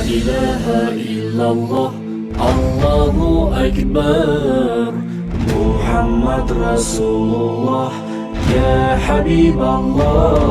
إله إلا الله الله أكبر محمد رسول الله يا حبيب الله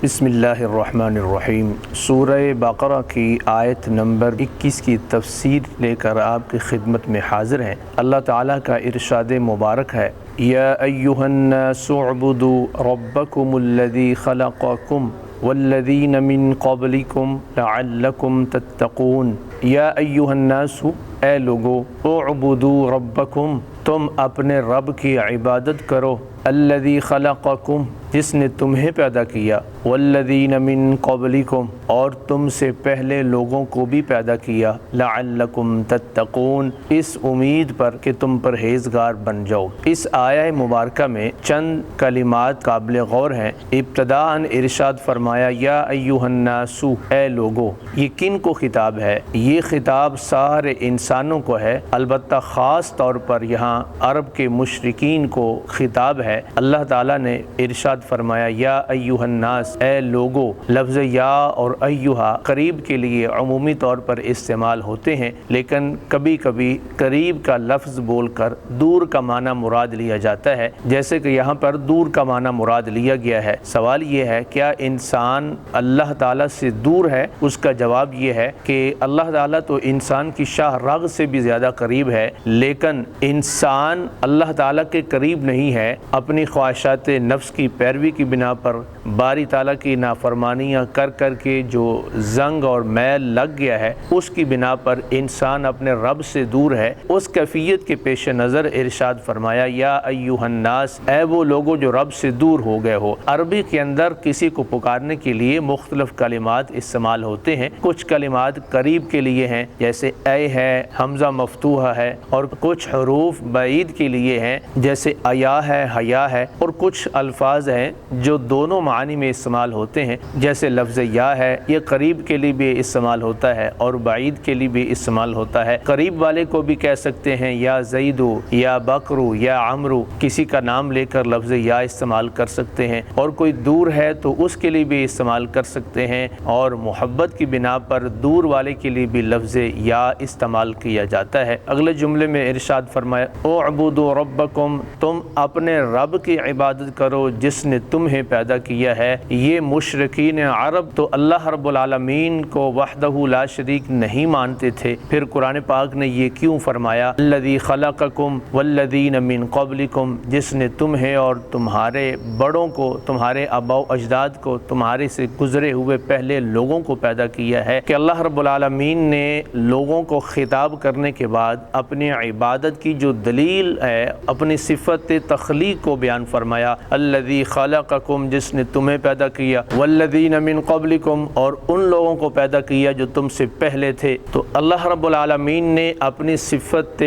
बिस्मिल्लाहिर्रहमानिर्रहीम। सूरह बकरा की आयत नंबर 21 की तफसीर लेकर आपकी खिदमत में हाजिर हैं। अल्लाह ताला का इरशाद मुबारक है, या अय्युहन्नासु उअ्बुदू रब्बकुमुल्लज़ी खलक़कुम वल्लज़ीन मिन क़ब्लिकुम लअल्लकुम तत्तक़ून। या अय्युहन्नासु, ए लोगो, उअ्बुदू रब्बकुम, तुम अपने रब की इबादत करो, अल्लज़ी खलक़कुम, जिसने तुम्हें पैदा किया, वल्लज़ीन मिन क़ब्लिकुम, और तुमसे पहले लोगों को भी पैदा किया, लअल्लकुम तत्तक़ून, इस उम्मीद पर कि तुम परहेज़गार बन जाओ। इस आया मुबारका में चंद कलिमात काबिल गौर हैं। इब्तदाअन इरशाद फरमाया, या अय्युहन्नासु, ए लोगो। ये किन को खिताब है? ये खिताब सारे इंसानों को है, अलबत्ता ख़ास तौर पर यहाँ अरब के मुशरिकीन को खिताब है। अल्लाह ताला ने इरशाद फरमाया, या अय्युहन्नास, ए लोगो। लफ्ज़ या और अय्युहा करीब के लिए अमूमी तौर पर इस्तेमाल होते हैं, लेकिन कभी कभी करीब का लफ्ज़ बोलकर दूर का माना मुराद लिया जाता है, जैसे कि यहाँ पर दूर का माना मुराद लिया गया है। सवाल ये है, क्या इंसान अल्लाह ताला से दूर है? उसका जवाब ये है कि अल्लाह ताला तो इंसान की शाह रग से भी ज़्यादा करीब है, लेकिन इंसान अल्लाह ताला के करीब नहीं है। अपनी ख्वाहिशात नफ्स की पैरवी की बिना पर बारी ताला की नाफरमानियाँ कर कर के जो जंग और मैल लग गया है, उसकी बिना पर इंसान अपने रब से दूर है। उस कैफियत के पेश नज़र इरशाद फरमाया, या अय्युहन्नास, ए वो लोगो जो रब से दूर हो गए हो। अरबी के अंदर किसी को पुकारने के लिए मुख्तलिफ कलिमात इस्तेमाल होते हैं। कुछ कलिमात करीब के लिए हैं, जैसे ए है, हमज़ा मफ्तूहा है, और कुछ हरूफ बईद के लिए हैं, जैसे अया है, हया है, और कुछ अल्फाज हैं जो दोनों मानी में इस्तेमाल होते हैं, जैसे लफ्ज़ या है, ये करीब के लिए भी इस्तेमाल होता है और बाईद के लिए भी इस्तेमाल होता है। करीब वाले को भी कह सकते हैं या ज़ैदू या बकरू या अमरू, किसी का नाम लेकर लफ्ज़ या इस्तेमाल कर सकते हैं, और कोई दूर है तो उसके लिए भी इस्तेमाल कर सकते हैं, और मोहब्बत की बिना पर दूर वाले के लिए भी लफ्ज़ या इस्तेमाल किया जाता है। अगले जुमले में इरशाद फरमाया, उअ्बुदू रब्बकुम, तुम अपने रब की इबादत करो जिसने तुम्हें पैदा किया है। ये मुशरिकीन अरब तो अल्लाह रब्बुल आलमीन को वहदहू ला शरीक नहीं मानते थे, फिर कुरान पाक ने ये क्यों फरमाया, अल्लज़ी खलक़कुम वल्लज़ीन मिन क़ब्लिकुम, जिसने तुम्हें और तुम्हारे बड़ों को, तुम्हारे आबाओ अजदाद को, तुम्हारे से गुजरे हुए पहले लोगों को पैदा किया है। कि अल्लाह रब्बुल आलमीन ने लोगों को खिताब करने के बाद अपनी इबादत की जो दलील है, अपनी सिफत तख्लीक को बयान फरमाया, अल्लज़ी खलक़कुम, जिसने तुम्हें पैदा किया, वल्लज़ीन मिन क़ब्लिकुम, और उन लोगों को पैदा किया जो तुमसे पहले थे। तो अल्लाह रब्बुल आलमीन ने अपनी सिफत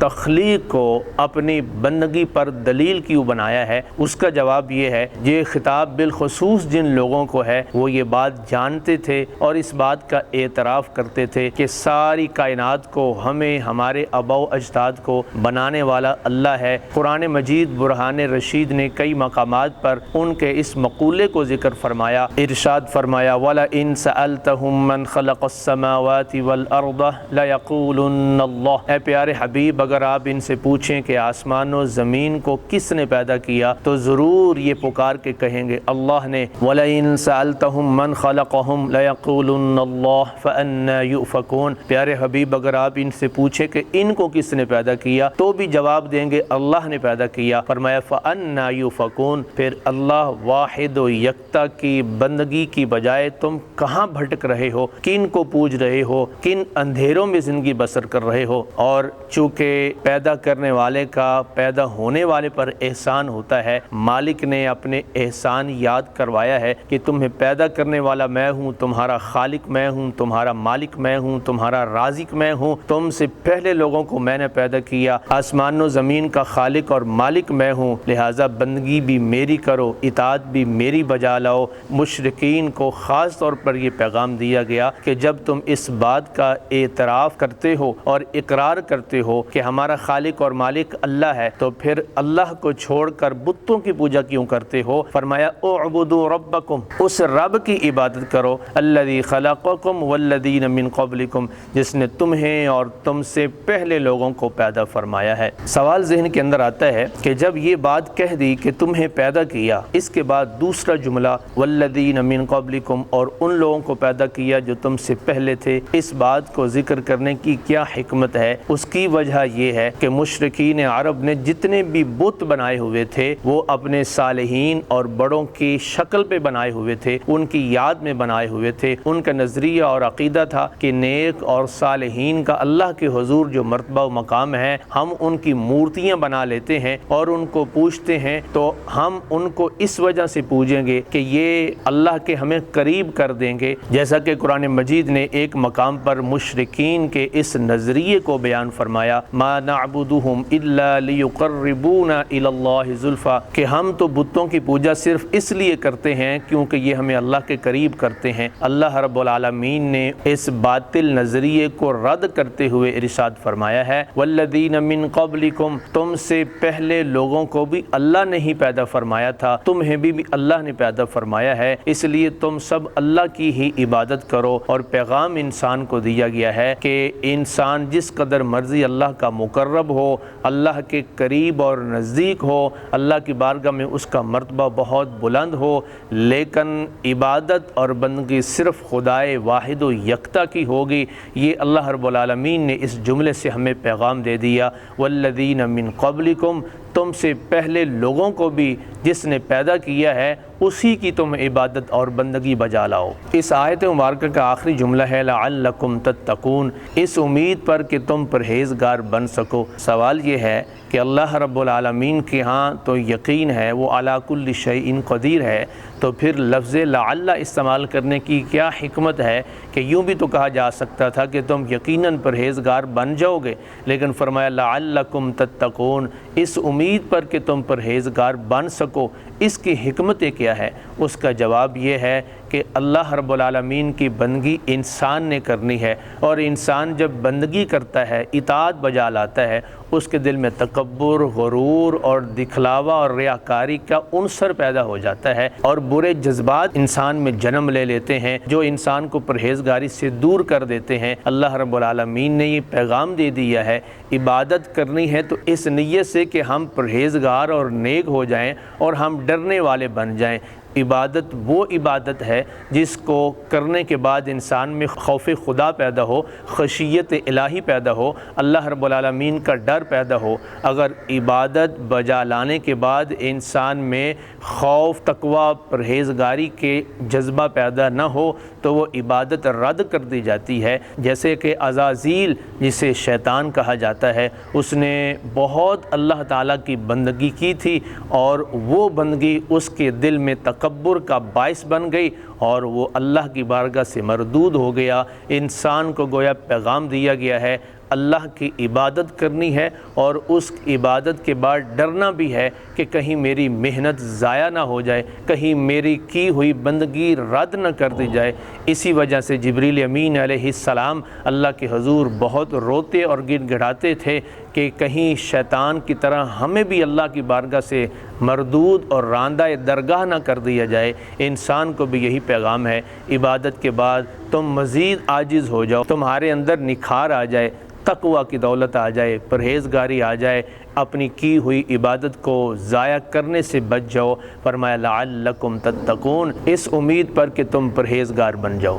तख्लीक को अपनी बंदगी पर दलील क्यों बनाया है? उसका जवाब ये है, ये खिताब बिलखुसूस जिन लोगों को है वो ये बात जानते थे और इस बात का एतराफ़ करते थे कि सारी कायनात को, हमें, हमारे आबाओ अजदाद को बनाने वाला अल्लाह है। कुरान मजीद बुरहान रशीद ने कई मकामात पर उनके इस मक़ूले को ज़िक्र फरमाया। इरशाद फरमाया, वला इन सअल्तहुम मन खलक़स्समावाति वल अर्द लयक़ूलुन्न अल्लाह। ए प्यारे हबीब, अगर आप इनसे पूछें कि आसमान और ज़मीन को किसने पैदा किया, तो ज़रूर ये पुकार के कहेंगे अल्लाह ने। वला इन सअल्तहुम मन खलक़हुम लयक़ूलुन्न अल्लाह फ़अन्ना युफ़कून। प्यारे हबीब, अगर आप इनसे पूछें कि इनको किसने पैदा किया, तो भी जवाब देंगे अल्लाह ने पैदा किया। फरमाया फ़अन्ना युफ़कून, फिर अल्लाह वाहिद व यकता की बंदगी की बजाय तुम कहाँ भटक रहे हो, किन को पूज रहे हो, किन अंधेरों में ज़िंदगी बसर कर रहे हो। और चूँकि पैदा करने वाले का पैदा होने वाले पर एहसान होता है, मालिक ने अपने एहसान याद करवाया है कि तुम्हें पैदा करने वाला मैं हूँ, तुम्हारा खालिक मैं हूँ, तुम्हारा मालिक मैं हूँ, तुम्हारा राज़िक मैं हूँ। तुमसे पहले लोगों को मैंने पैदा किया, आसमान व ज़मीन का खालिक और मालिक मैं हूँ, लिहाजा बंदगी भी मेरी کرو، اطاعت بھی میری بجا لاؤ۔ مشرکین کو خاص طور پر یہ پیغام دیا گیا کہ جب تم اس بات کا اعتراف کرتے ہو اور اقرار کرتے ہو کہ ہمارا خالق اور مالک اللہ ہے، تو پھر اللہ کو چھوڑ کر بتوں کی پوجا کیوں کرتے ہو؟ فرمایا اعبدوا ربکم، اس رب کی عبادت کرو، الذی خلقکم والذین من قبلکم، جس نے تمہیں اور تم سے پہلے لوگوں کو پیدا فرمایا ہے۔ سوال ذہن کے اندر آتا ہے کہ جب یہ بات کہہ دی کہ تمہیں پیدا کیا، اس کے بعد دوسرا جملہ والذین من قبلکم، اور ان لوگوں کو پیدا کیا جو تم سے پہلے تھے، اس بات کو ذکر کرنے کی کیا حکمت ہے؟ اس کی وجہ یہ ہے کہ مشرکین عرب نے جتنے بھی بت بنائے ہوئے تھے وہ اپنے صالحین اور بڑوں کی شکل پہ بنائے ہوئے تھے، ان کی یاد میں بنائے ہوئے تھے۔ ان کا نظریہ اور عقیدہ تھا کہ نیک اور صالحین کا اللہ کے حضور جو مرتبہ و مقام ہے، ہم ان کی مورتیاں بنا لیتے ہیں اور ان کو پوجتے ہیں، تو ہم ان کو اس وجہ سے پوجیں گے کہ یہ اللہ کے ہمیں قریب کر دیں گے، جیسا کہ قرآن مجید نے ایک مقام پر مشرکین کے اس نظریے کو بیان فرمایا، ما نعبدهم الا لیقربونا الی اللہ زلفا، کہ ہم تو بتوں کی پوجا صرف اس لیے کرتے ہیں کیونکہ یہ ہمیں اللہ کے قریب کرتے ہیں۔ اللہ رب العالمین نے اس باطل نظریے کو رد کرتے ہوئے ارشاد فرمایا ہے، والذین من قبلکم، تم سے پہلے لوگوں کو بھی اللہ نے ہی پیدا فرمایا تھا، تمہیں بھی اللہ نے پیدا فرمایا ہے، اس لیے تم سب اللہ کی ہی عبادت کرو۔ اور پیغام انسان کو دیا گیا ہے کہ انسان جس قدر مرضی اللہ کا مقرب ہو، اللہ کے قریب اور نزدیک ہو، اللہ کی بارگاہ میں اس کا مرتبہ بہت بلند ہو، لیکن عبادت اور بندگی صرف خدائے واحد و یکتا کی ہوگی۔ یہ اللہ رب العالمین نے اس جملے سے ہمیں پیغام دے دیا، والذین من قبلکم، تم سے پہلے لوگوں کو بھی جس نے پیدا کیا ہے اسی کی تم عبادت اور بندگی بجا لاؤ۔ اس آیت مبارکہ کا آخری جملہ ہے لعلکم تتقون، اس امید پر کہ تم پرہیزگار بن سکو۔ سوال یہ ہے کہ اللہ رب العالمین کے ہاں تو یقین ہے، وہ علی کل شیء قدیر ہے، تو پھر لفظ لعل استعمال کرنے کی کیا حکمت ہے کہ یوں بھی تو کہا جا سکتا تھا کہ تم یقیناً پرہیزگار بن جاؤ گے، لیکن فرمایا لعلکم تتقون، اس امید پر کہ تم پرہیزگار بن سکو۔ اس کی حکمت کیا ہے؟ اس کا جواب یہ ہے کہ اللہ رب العالمین کی بندگی انسان نے کرنی ہے، اور انسان جب بندگی کرتا ہے، اطاعت بجا لاتا ہے، اس کے دل میں تکبر، غرور اور دکھلاوا اور ریاکاری کا عنصر پیدا ہو جاتا ہے، اور برے جذبات انسان میں جنم لے لیتے ہیں جو انسان کو پرہیزگاری سے دور کر دیتے ہیں۔ اللہ رب العالمین نے یہ پیغام دے دیا ہے، عبادت کرنی ہے تو اس نیت سے کہ ہم پرہیزگار اور نیک ہو جائیں اور ہم ڈرنے والے بن جائیں۔ عبادت وہ عبادت ہے جس کو کرنے کے بعد انسان میں خوف خدا پیدا ہو، خشیت الہی پیدا ہو، اللہ رب العالمین کا ڈر پیدا ہو۔ اگر عبادت بجا لانے کے بعد انسان میں خوف، تقوی، پرہیزگاری کے جذبہ پیدا نہ ہو تو وہ عبادت رد کر دی جاتی ہے۔ جیسے کہ عزازیل، جسے شیطان کہا جاتا ہے، اس نے بہت اللہ تعالیٰ کی بندگی کی تھی، اور وہ بندگی اس کے دل میں تکبر کا باعث بن گئی اور وہ اللہ کی بارگاہ سے مردود ہو گیا۔ انسان کو گویا پیغام دیا گیا ہے اللہ کی عبادت کرنی ہے، اور اس عبادت کے بعد ڈرنا بھی ہے کہ کہیں میری محنت ضائع نہ ہو جائے، کہیں میری کی ہوئی بندگی رد نہ کر دی جائے۔ اسی وجہ سے جبریل امین علیہ السلام اللہ کے حضور بہت روتے اور گڑ گڑاتے تھے کہ کہیں شیطان کی طرح ہمیں بھی اللہ کی بارگاہ سے مردود اور راندہ درگاہ نہ کر دیا جائے۔ انسان کو بھی یہی پیغام ہے، عبادت کے بعد تم مزید عاجز ہو جاؤ، تمہارے اندر نکھار آ جائے، تقوی کی دولت آ جائے، پرہیزگاری آ جائے، اپنی کی ہوئی عبادت کو ضائع کرنے سے بچ جاؤ۔ فرمایا لعلکم تتقون، اس امید پر کہ تم پرہیزگار بن جاؤ۔